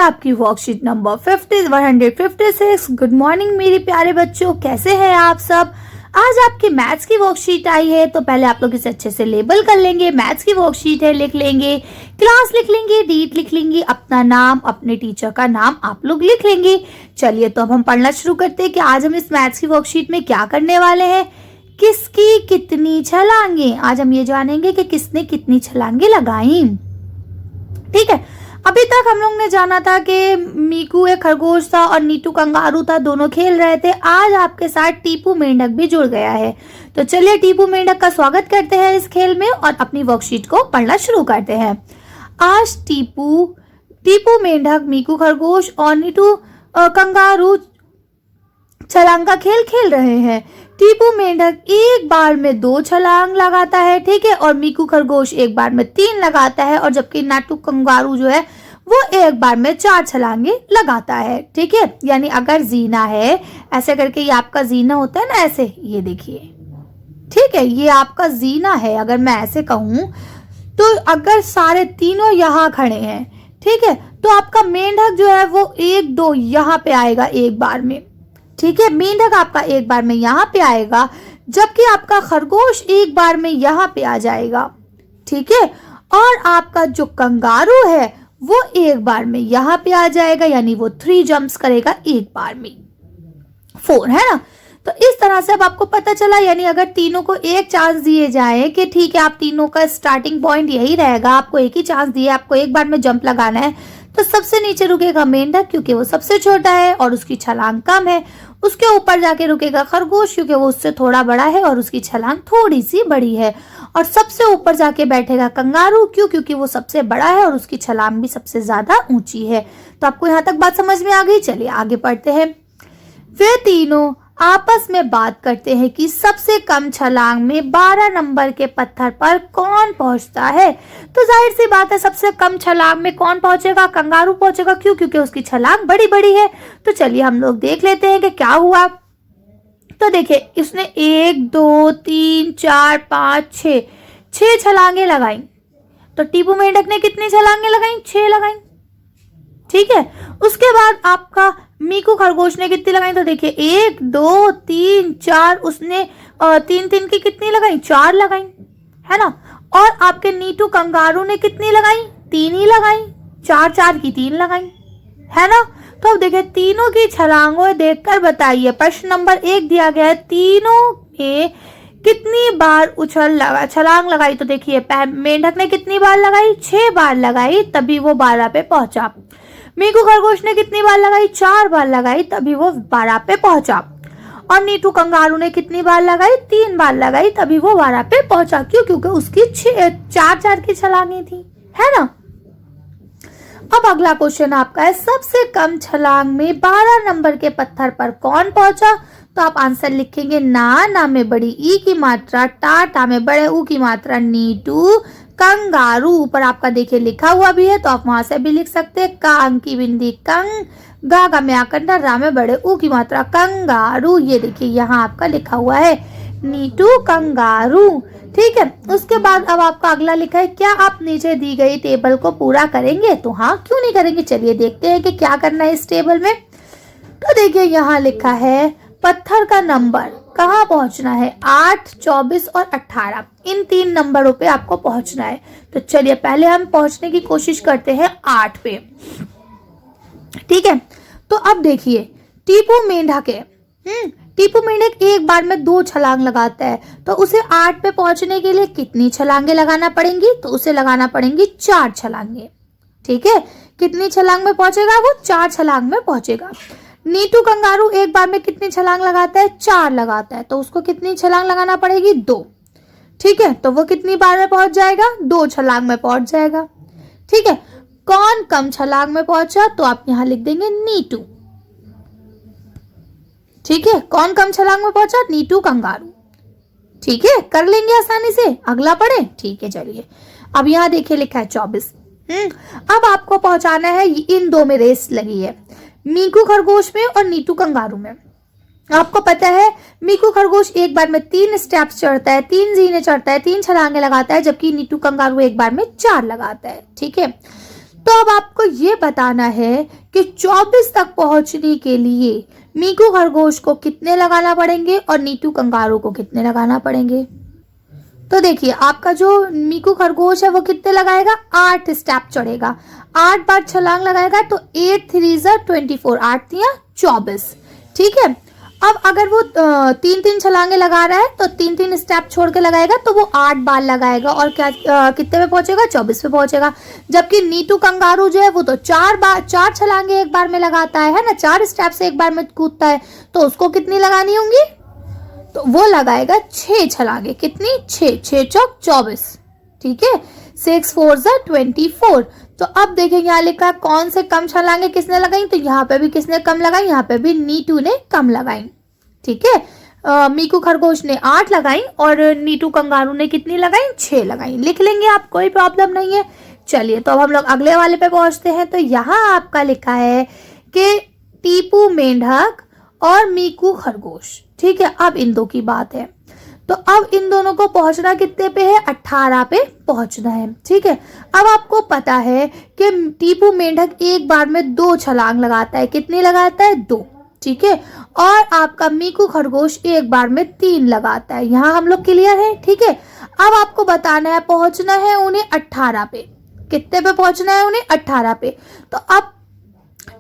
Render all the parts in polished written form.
आपकी worksheet number 156। Good morning मेरे प्यारे बच्चों, कैसे हैं आप सब। आज आपकी मैथ्स की वर्कशीट आई है, तो पहले आप लोग इसे अच्छे से लेबल कर लेंगे। मैथ्स की वर्कशीट है, लिख लेंगे, क्लास लिख लेंगे, डेट लिख लेंगे, अपना नाम, अपने टीचर का नाम आप लोग लिख लेंगे। चलिए तो अब हम पढ़ना शुरू करते हैं कि आज हम इस मैथ्स की वर्कशीट में क्या करने वाले हैं। किसकी कितनी छलांगे, आज हम ये जानेंगे कि किसने कितनी छलांगे लगाई। ठीक है, अभी तक हम लोग ने जाना था कि मीकू एक खरगोश था और नीटू कंगारू था, दोनों खेल रहे थे। आज आपके साथ टीपू मेंढक भी जुड़ गया है, तो चलिए टीपू मेंढक का स्वागत करते हैं इस खेल में और अपनी वर्कशीट को पढ़ना शुरू करते हैं। आज टीपू मेंढक, मीकू खरगोश और नीटू कंगारू छलांग का खेल खेल रहे हैं। टीपू मेंढक एक बार में 2 छलांग लगाता है, ठीक है, और मीकू खरगोश एक बार में 3 लगाता है, और जबकि नाटू कंगारू जो है वो एक बार में 4 छलांगे लगाता है। ठीक है, यानी अगर जीना है, ऐसे करके ये आपका जीना होता है ना, ऐसे ये देखिए, ठीक है, ये आपका जीना है। अगर मैं ऐसे कहूं तो अगर सारे तीनों यहाँ खड़े हैं, ठीक है, तो आपका मेंढक जो है वो 1 2 यहाँ पे आएगा एक बार में। ठीक है, मेंढक आपका एक बार में यहाँ पे आएगा, जबकि आपका खरगोश एक बार में यहाँ पे आ जाएगा। ठीक है, और आपका जो कंगारू है वो एक बार में यहाँ पे आ जाएगा, यानी वो 3 जंप्स करेगा एक बार में, 4 है ना। तो इस तरह से अब आपको पता चला, यानी अगर तीनों को एक चांस दिए जाए कि ठीक है आप तीनों का स्टार्टिंग पॉइंट यही रहेगा, आपको एक ही चांस दिए, आपको एक बार में जंप लगाना है, तो सबसे नीचे रुकेगा मेंढक क्योंकि वो सबसे छोटा है और उसकी छलांग कम है। उसके ऊपर जाके रुकेगा खरगोश क्योंकि वो उससे थोड़ा बड़ा है और उसकी छलांग थोड़ी सी बड़ी है। और सबसे ऊपर जाके बैठेगा कंगारू, क्योंकि वो सबसे बड़ा है और उसकी छलांग भी सबसे ज्यादा ऊंची है। तो आपको यहाँ तक बात समझ में आ गई। चलिए आगे पढ़ते हैं। वे तीनों आपस में बात करते हैं कि सबसे कम छलांग में 12 नंबर के पत्थर पर कौन पहुंचता है। तो जाहिर सी बात है, सबसे कम छलांग में कौन पहुंचेगा, कंगारू पहुंचेगा। क्यों? क्योंकि उसकी छलांग बड़ी बड़ी है। तो चलिए हम लोग देख लेते हैं कि क्या हुआ। तो देखिए, इसने 1 2 3 4 5 6 छलांगे लगाई। तो टीपू मेंढक ने कितनी छलांगे लगाई? 6 लगाई। ठीक है, उसके बाद आपका मीकू खरगोश ने कितनी लगाई? तो देखिए 1 2 3 4, उसने 3 की कितनी लगाई? 4 लगाई, है ना। और आपके नीटू कंगारू ने कितनी लगाई? 3 ही लगाई, 4 की 3 लगाई, है ना। तो अब देखिए तीनों की छलांगों देखकर बताइए। प्रश्न नंबर 1 दिया गया है, तीनों ने कितनी बार छलांग लगाई। तो देखिए मेंढक ने कितनी बार लगाई? 6 बार लगाई, तभी वो 12 पे पहुंचा। मीकू खरगोश ने कितनी बार लगाई? 4 बार लगाई, तभी वो 12 पे पहुंचा। और नीटू कंगारू ने कितनी बार लगाई? 3 बार लगाई, तभी वो 12 पे पहुंचा। क्यों? क्योंकि उसकी 4 की छलांगे थी, है ना। अब अगला क्वेश्चन आपका है, सबसे कम छलांग में 12 नंबर के पत्थर पर कौन पहुंचा। तो आप आंसर लिखेंगे, ना में बड़ी ई की मात्रा, टा में बड़े ऊ की मात्रा, नीटू कंगारू। ऊपर आपका देखिए लिखा हुआ भी है, तो आप वहां से भी लिख सकते हैं। का अंकी बिंदी कंग, गा में आकंडा, रा में बड़े ऊ की मात्रा, कंगारू। ये देखिए यहाँ आपका लिखा हुआ है नीटू कंगारू। ठीक है, उसके बाद अब आपका अगला लिखा है, क्या आप नीचे दी गई टेबल को पूरा करेंगे। तो हाँ, क्यों नहीं करेंगे। चलिए देखते हैं कि क्या करना है इस टेबल में। तो देखिए यहाँ लिखा है, पत्थर का नंबर कहाँ पहुंचना है, 8 24 और 18, इन 3 नंबरों पे आपको पहुंचना है। तो चलिए पहले हम पहुंचने की कोशिश करते हैं 8 पे। ठीक है, तो अब देखिए टीपू मेंढक एक बार में 2 छलांग लगाता है, तो उसे 8 पे पहुंचने के लिए कितनी छलांगे लगाना पड़ेंगी। तो उसे लगाना पड़ेंगी 4 छलांगे। ठीक है, कितनी छलांग में पहुंचेगा वो? 4 छलांग में पहुंचेगा। नीटू कंगारू एक बार में कितनी छलांग लगाता है? 4 लगाता है, तो उसको कितनी छलांग लगाना पड़ेगी? 2। ठीक है, तो वो कितनी बार में पहुंच जाएगा? 2 छलांग में पहुंच जाएगा। ठीक है, कौन कम छलांग में पहुंचा? तो आप यहां लिख देंगे नीटू। ठीक है, कौन कम छलांग में पहुंचा? नीटू कंगारू। ठीक है, कर लेंगे आसानी से। अगला पढ़े। ठीक है, चलिए अब यहाँ देखिए लिखा है 24। अब आपको पहुंचाना है, इन 2 में रेस लगी है, मीकू खरगोश में और नीटू कंगारू में। आपको पता है मीकू खरगोश एक बार में 3 स्टेप्स चढ़ता है, 3 जीने चढ़ता है, 3 छलांगे लगाता है, जबकि नीटू कंगारू एक बार में 4 लगाता है। ठीक है, तो अब आपको ये बताना है कि 24 तक पहुंचने के लिए मीकू खरगोश को कितने लगाना पड़ेंगे और नीटू कंगारू को कितने लगाना पड़ेंगे। तो देखिए आपका जो मीकू खरगोश है वो कितने लगाएगा, 8 स्टेप चढ़ेगा, 8 बार छलांग लगाएगा, तो 8 3 24, 8 3 24। ठीक है, अब अगर वो 3 छलांगे लगा रहा है तो 3 स्टेप छोड़ के लगाएगा, तो वो 8 बार लगाएगा और क्या कितने पे पहुंचेगा, 24 पे पहुंचेगा। जबकि नीटू कंगारू जो है वो तो 4 छलांगे एक बार में लगाता है ना, 4 स्टेप से एक बार में कूदता है, तो उसको कितनी लगानी होंगी, तो वो लगाएगा 6 छलांगे। कितनी, 6 चौक 24। ठीक है, 6 4 24। तो अब देखेंगे यहाँ लिखा है कौन से कम छलांगे किसने लगाई, तो यहाँ पे भी किसने कम लगाई, यहाँ पे भी नीटू ने कम लगाई। ठीक है, मीकू खरगोश ने 8 लगाई और नीटू कंगारू ने कितनी लगाई, 6 लगाई। लिख लेंगे आप, कोई प्रॉब्लम नहीं है। चलिए तो अब हम लोग अगले वाले पे पहुंचते हैं। तो यहाँ आपका लिखा है कि टीपू मेंढक और मीकू खरगोश। ठीक है, अब इन दो की बात है, तो अब इन दोनों को पहुंचना कितने पे है, 18 पे पहुंचना है। ठीक है, अब आपको पता है कि टीपू मेंढक एक बार में 2 छलांग लगाता है, कितनी लगाता है, 2। ठीक है, और आपका मीकू खरगोश एक बार में 3 लगाता है। यहाँ हम लोग क्लियर है। ठीक है, अब आपको बताना है पहुंचना है उन्हें 18 पे, कितने पे पहुंचना है उन्हें, 18 पे। तो अब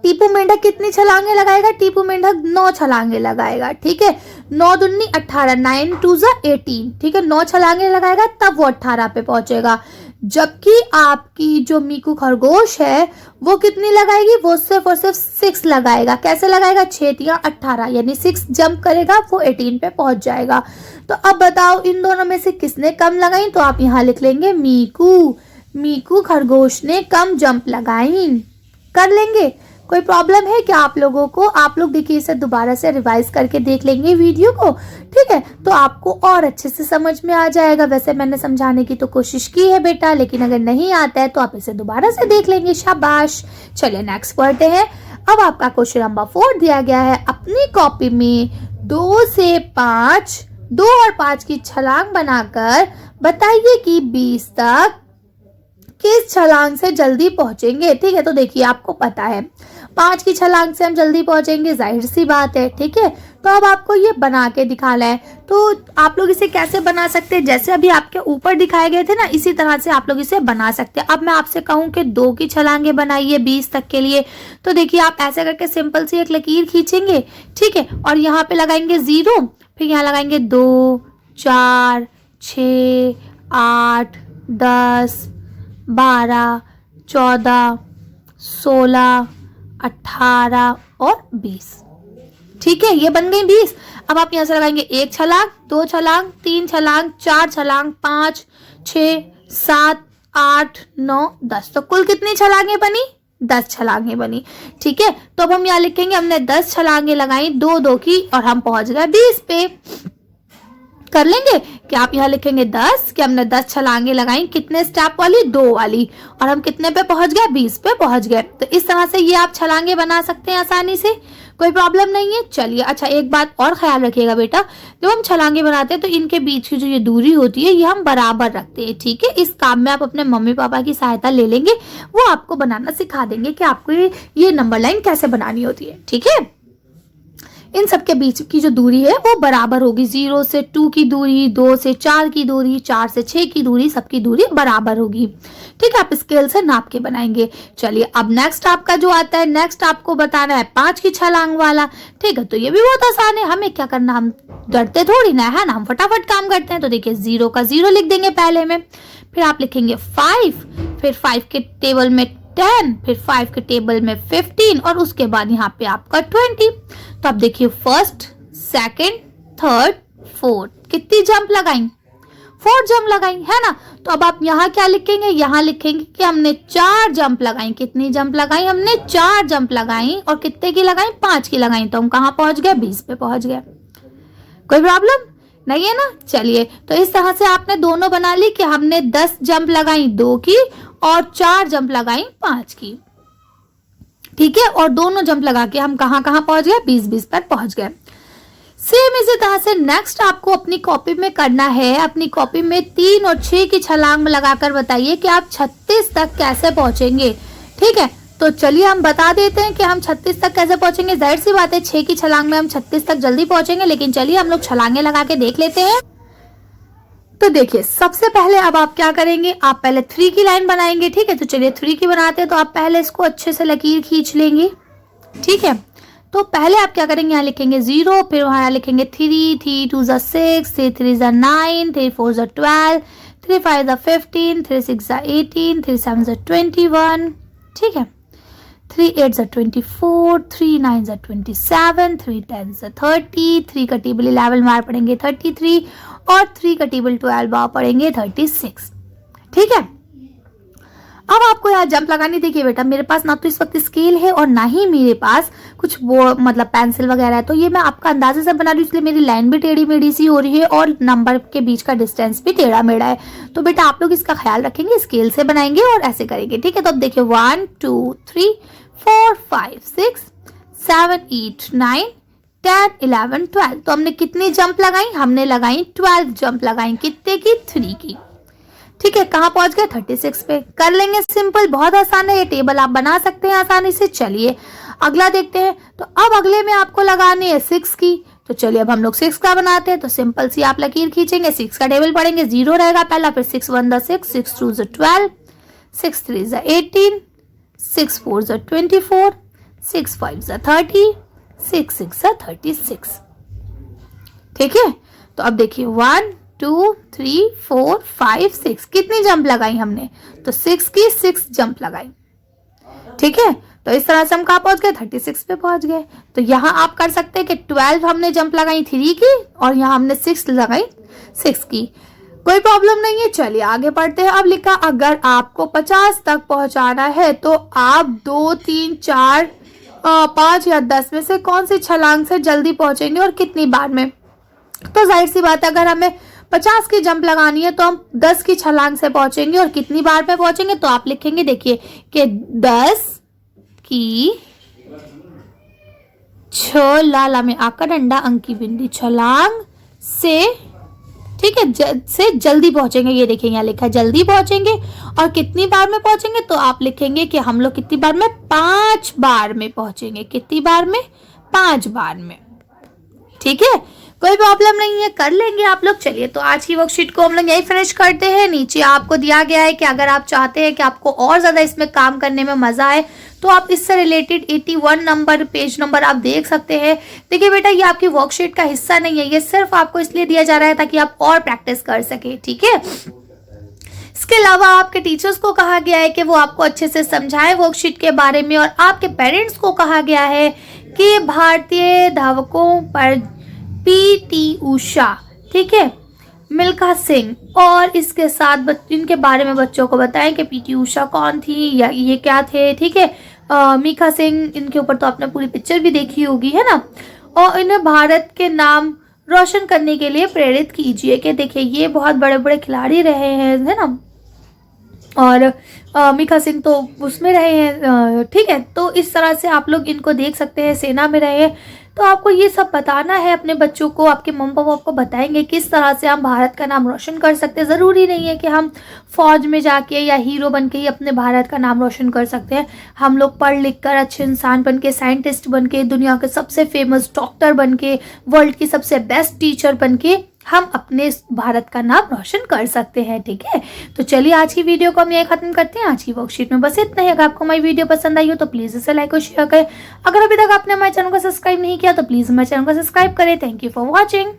टीपू मेंढक कितनी छलांगे लगाएगा, टीपू मेंढक 9 छलांगे लगाएगा। ठीक है, 9 दूनी 18, 9 2 18। ठीक है, 9 छलांगे लगाएगा तब वो 18 पे पहुंचेगा। जबकि आपकी जो मीकू खरगोश है वो कितनी लगाएगी, वो सिर्फ और सिर्फ 6 लगाएगा। कैसे लगाएगा, 6 या 18, यानी 6 जंप करेगा, वो 18 पे पहुंच जाएगा। तो अब बताओ इन दोनों में से किसने कम लगाई, तो आप यहाँ लिख लेंगे मीकू खरगोश ने कम जंप लगाई। कर लेंगे, कोई प्रॉब्लम है क्या आप लोगों को, आप लोग देखिए इसे दोबारा से रिवाइज करके देख लेंगे वीडियो को। ठीक है, तो आपको और अच्छे से समझ में आ जाएगा। वैसे मैंने समझाने की तो कोशिश की है बेटा, लेकिन अगर नहीं आता है तो आप इसे दोबारा से देख लेंगे। शाबाश। चलिए नेक्स्ट पढ़ते हैं। अब आपका क्वेश्चन नंबर 4 दिया गया है, अपनी कॉपी में 2 से 5, 2 और 5 की छलांग बनाकर बताइए कि 20 तक किस छलांग से जल्दी पहुंचेंगे। ठीक है, तो देखिए आपको पता है 5 की छलांग से हम जल्दी पहुंचेंगे, जाहिर सी बात है। ठीक है, तो अब आपको ये बना के दिखाना है। तो आप लोग इसे कैसे बना सकते हैं, जैसे अभी आपके ऊपर दिखाए गए थे ना, इसी तरह से आप लोग इसे बना सकते हैं। अब मैं आपसे कहूं कि 2 की छलांगे बनाइए 20 तक के लिए, तो देखिए आप ऐसे करके सिंपल सी एक लकीर खींचेंगे। ठीक है, और यहाँ पे लगाएंगे 0, फिर यहाँ लगाएंगे 2 4 6 8 10 12 14 16 18 और 20। ठीक है, ये बन गई 20। अब आप यहां से लगाएंगे 1 छलांग, 2 छलांग, 3 छलांग, 4 छलांग, 5 6 7 8 9 10। तो कुल कितनी छलांगे बनी, 10 छलांगे बनी। ठीक है, तो अब हम यहाँ लिखेंगे हमने 10 छलांगे लगाई 2 की और हम पहुंच गए 20 पे। कर लेंगे कि आप यहाँ लिखेंगे 10 कि हमने 10 छलांगे लगाई, कितने स्टेप वाली, 2 वाली, और हम कितने पे पहुंच गए, 20 पे पहुंच गए। तो इस तरह से ये आप छलांगे बना सकते हैं आसानी से, कोई प्रॉब्लम नहीं है। चलिए अच्छा, एक बात और ख्याल रखिएगा बेटा, जब हम छलांगे बनाते हैं तो इनके बीच की जो ये दूरी होती है ये हम बराबर रखते हैं। ठीक है, इस काम में आप अपने मम्मी पापा की सहायता ले लेंगे, वो आपको बनाना सिखा देंगे कि आपको ये नंबर लाइन कैसे बनानी होती है। ठीक है, इन सब के बीच की जो दूरी है वो बराबर होगी। 0 से 2 की दूरी, 2 से 4 की दूरी, 4 से 6 की दूरी, सबकी दूरी बराबर होगी। ठीक है, आप स्केल से नाप के बनाएंगे। चलिए अब नेक्स्ट आपका जो आता है, नेक्स्ट आपको बताना है 5 की छलांग वाला। ठीक है, तो ये भी बहुत आसान है, हमें क्या करना, हम डरते थोड़ी ना है ना, हम फटाफट काम करते हैं। तो देखिए 0 का 0 लिख देंगे पहले में, फिर आप लिखेंगे 5, फिर 5 के टेबल में 10, फिर 5 के टेबल में 15 और उसके बाद यहाँ पे आपका 20। तो अब देखिए फर्स्ट, सेकंड, थर्ड, फोर्थ, कितनी जंप लगाई, 4 जंप लगाई है ना। तो अब आप यहाँ क्या लिखेंगे, यहाँ लिखेंगे कि हमने 4 जंप लगाई। कितनी जंप लगाई, हमने 4 जंप लगाई, और कितने की लगाई, 5 की लगाई। तो हम कहाँ पहुंच गए, 20 पे पहुंच गए। कोई प्रॉब्लम नहीं है ना। चलिए तो इस तरह से आपने दोनों बना ली कि हमने 10 जंप लगाई 2 की और 4 जंप लगाई 5 की। ठीक है, और दोनों जंप लगा के हम कहाँ कहाँ पहुंच गए, 20 पर पहुंच गए। सेम इसी तरह से नेक्स्ट आपको अपनी कॉपी में करना है। अपनी कॉपी में 3 और 6 की छलांग लगाकर बताइए कि आप 36 तक कैसे पहुंचेंगे। ठीक है, तो चलिए हम बता देते हैं कि हम 36 तक कैसे पहुंचेंगे। जाहिर सी बात है 6 की छलांग में हम 36 तक जल्दी पहुंचेंगे, लेकिन चलिए हम लोग छलांगे लगा के देख लेते हैं। तो देखिए सबसे पहले अब आप क्या करेंगे, आप पहले 3 की लाइन बनाएंगे। ठीक है, तो चलिए 3 की बनाते हैं। तो आप पहले इसको अच्छे से लकीर खींच लेंगे। ठीक है, तो पहले आप क्या करेंगे, यहाँ लिखेंगे 0, फिर वहाँ लिखेंगे 3, 3 2 6, 3 3 9, 3 4 12, 3 5 15, 3 6 18, 3 7 21। ठीक है, 3 8 24, 3 9 27, 3 10 30, 3 का टेबल 11 बार पढ़ेंगे 33 और 3 का टेबल 12 बार पढ़ेंगे 36। ठीक है, अब आपको यहाँ जंप लगानी। देखिए बेटा मेरे पास ना तो इस वक्त स्केल है और ना ही मेरे पास कुछ वो मतलब पेंसिल वगैरह है, तो ये मैं आपका अंदाजे से बना रही हूँ, इसलिए मेरी लाइन भी टेढ़ी मेढ़ी सी हो रही है और नंबर के बीच का डिस्टेंस भी टेढ़ा मेढ़ा है। तो बेटा आप लोग इसका ख्याल रखेंगे, स्केल से बनाएंगे और ऐसे करेंगे। ठीक है, तो अब देखिए 1 2 3 4 5 6 7 8 9 10 11 12। तो हमने कितनी जंप लगाई, हमने लगाई 12 जंप लगाई। कितने की, 3 की। ठीक है, कहाँ पहुंच गए, 36 पे। कर लेंगे, सिंपल, बहुत आसान है, ये टेबल आप बना सकते हैं आसानी से। चलिए अगला देखते हैं। तो अब अगले में आपको लगानी है 6 की। तो चलिए अब हम लोग 6 का बनाते हैं। तो सिंपल सी आप लकीर खींचेंगे, 6 का टेबल पढ़ेंगे, 0 रहेगा पहला, फिर 6 1 6, 6 2 12, 6 3 18, 6 4 24, 6 5 30, 6 6 36। ठीक है, तो अब देखिए 1 2 3 4 5 6 कितनी जंप लगाई हमने, तो 6 की 6 जंप लगाई। ठीक है, तो इस तरह से हम कहाँ पहुंच गए, 36 पे पहुंच गए। तो यहाँ आप कर सकते हैं कि 12 हमने जंप लगाई 3 की और यहाँ हमने 6 लगाई 6 की, कोई प्रॉब्लम नहीं है। चलिए आगे बढ़ते हैं। अब लिखा अगर आपको 50 तक पहुंचाना है तो आप 2 3 4 5 या 10 में से कौन सी छलांग से जल्दी पहुंचेंगे और कितनी बार में। तो जाहिर सी बात है अगर हमें 50 की जंप लगानी है तो हम 10 की छलांग से पहुंचेंगे और कितनी बार में पहुंचेंगे। तो आप लिखेंगे देखिए कि 10 की 6 लाला में आका डंडा अंकी बिंदी छलांग से, ठीक है, से जल्दी पहुंचेंगे। ये देखिए यहाँ लिखा है जल्दी पहुंचेंगे और कितनी बार में पहुंचेंगे। तो आप लिखेंगे कि हम लोग कितनी बार में, 5 बार में पहुंचेंगे। कितनी बार में, 5 बार में। ठीक है, कोई प्रॉब्लम नहीं है, कर लेंगे आप लोग। चलिए तो आज की वर्कशीट को हम लोग यही फिनिश करते हैं। नीचे आपको दिया गया है कि अगर आप चाहते हैं कि आपको और ज्यादा इसमें काम करने में मजा आए तो आप इससे रिलेटेड 81 नंबर पेज नंबर आप देख सकते हैं। देखिए बेटा ये आपकी वर्कशीट का हिस्सा नहीं है, ये सिर्फ आपको इसलिए दिया जा रहा है ताकि आप और प्रैक्टिस कर सके। ठीक है, इसके अलावा आपके टीचर्स को कहा गया है कि वो आपको अच्छे से समझाएं वर्कशीट के बारे में, और आपके पेरेंट्स को कहा गया है कि भारतीय धावकों पर पीटी उषा, ठीक है, मिल्खा सिंह और इसके साथ इनके बारे में बच्चों को बताएं कि पीटी उषा कौन थी या ये क्या थे। ठीक है, मिल्खा सिंह, इनके ऊपर तो आपने पूरी पिक्चर भी देखी होगी, है ना। और इन्हें भारत के नाम रोशन करने के लिए प्रेरित कीजिए कि देखिए ये बहुत बड़े बड़े खिलाड़ी रहे हैं, है ना, और मिल्खा सिंह तो उसमें रहे हैं। ठीक है, तो इस तरह से आप लोग इनको देख सकते हैं, सेना में रहे हैं। तो आपको ये सब बताना है अपने बच्चों को, आपके मम्मी पापा आपको बताएंगे किस तरह से हम भारत का नाम रोशन कर सकते हैं। ज़रूरी नहीं है कि हम फौज में जाके या हीरो बन के ही अपने भारत का नाम रोशन कर सकते हैं। हम लोग पढ़ लिख कर अच्छे इंसान बन के, साइंटिस्ट बन के, दुनिया के सबसे फेमस डॉक्टर बन के, वर्ल्ड की सबसे बेस्ट टीचर बन के हम अपने भारत का नाम रोशन कर सकते हैं। ठीक है, तो चलिए आज की वीडियो को हम यही खत्म करते हैं। आज की वर्कशीट में बस इतना ही। अगर आपको हमारी वीडियो पसंद आई हो तो प्लीज़ इसे लाइक और शेयर करें। अगर अभी तक आपने हमारे चैनल को सब्सक्राइब नहीं किया तो प्लीज़ हमारे चैनल को सब्सक्राइब करें। Thank you for watching.